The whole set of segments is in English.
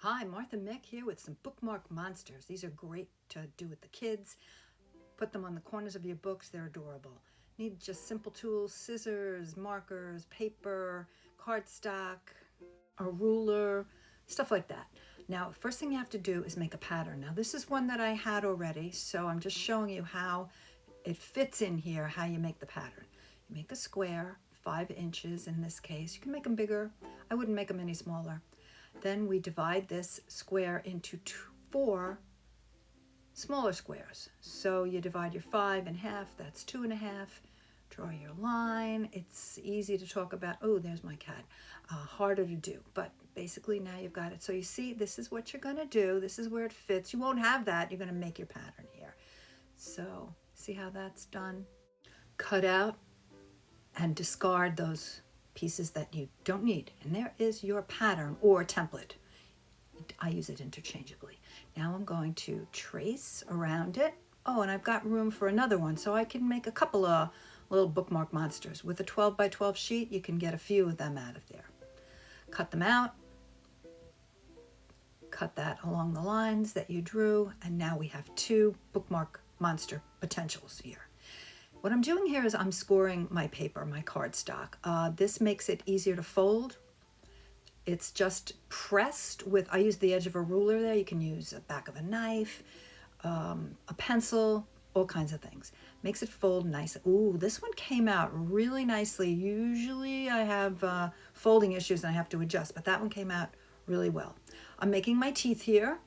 Hi, Martha Mikk here with some bookmark monsters. These are great to do with the kids. Put them on the corners of your books. They're adorable. Need just simple tools, scissors, markers, paper, cardstock, a ruler, stuff like that. Now, first thing you have to do is make a pattern. Now, this is one that I had already, so I'm just showing you how it fits in here, how you make the pattern. You make a square, 5 inches in this case. You can make them bigger. I wouldn't make them any smaller. Then we divide this square into 4 smaller squares. So you divide your 5 in half, that's 2.5. Draw your line. It's easy to talk about. Oh, there's my cat. Harder to do, but basically now you've got it. So you see, this is what you're going to do. This is where it fits. You won't have that. You're going to make your pattern here. So see how that's done? Cut out and discard those pieces that you don't need. And there is your pattern or template. I use it interchangeably. Now I'm going to trace around it. Oh, and I've got room for another one, so I can make a couple of little bookmark monsters. With a 12 by 12 sheet, you can get a few of them out of there. Cut them out. Cut that along the lines that you drew, and now we have 2 bookmark monster potentials here. What I'm doing here is I'm scoring my paper, my cardstock. This makes it easier to fold. It's just pressed with, I use the edge of a ruler there. You can use the back of a knife, a pencil, all kinds of things. Makes it fold nice. Ooh, this one came out really nicely. Usually I have folding issues and I have to adjust, but that one came out really well. I'm making my teeth here.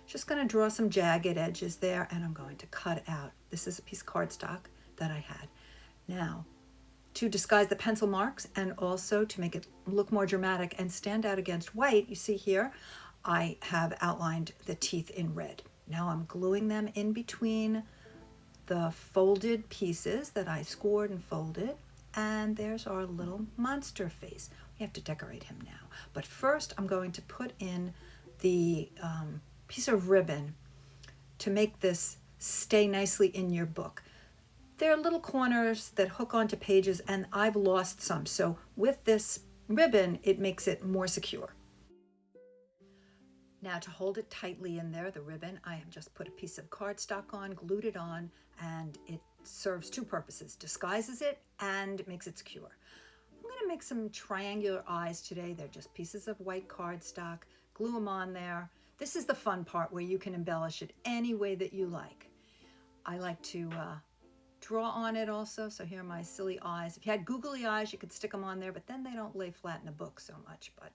Just gonna draw some jagged edges there, and I'm going to cut out. This is a piece of cardstock that I had. Now, to disguise the pencil marks and also to make it look more dramatic and stand out against white, you see here, I have outlined the teeth in red. Now I'm gluing them in between the folded pieces that I scored and folded, and there's our little monster face. We have to decorate him now. But first I'm going to put in the piece of ribbon to make this stay nicely in your book. There are little corners that hook onto pages, and I've lost some. So with this ribbon, it makes it more secure. Now to hold it tightly in there, the ribbon, I have just put a piece of cardstock on, glued it on, and it serves 2 purposes. Disguises it and makes it secure. I'm going to make some triangular eyes today. They're just pieces of white cardstock. Glue them on there. This is the fun part where you can embellish it any way that you like. I like to draw on it also. So here are my silly eyes. If you had googly eyes, you could stick them on there, but then they don't lay flat in a book so much. But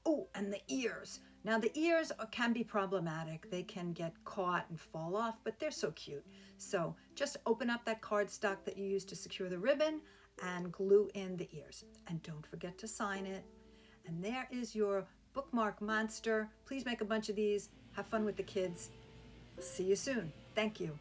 oh, and the ears. Now the ears can be problematic. They can get caught and fall off, but they're so cute. So just open up that cardstock that you used to secure the ribbon and glue in the ears. And don't forget to sign it. And there is your bookmark monster. Please make a bunch of these. Have fun with the kids. See you soon. Thank you.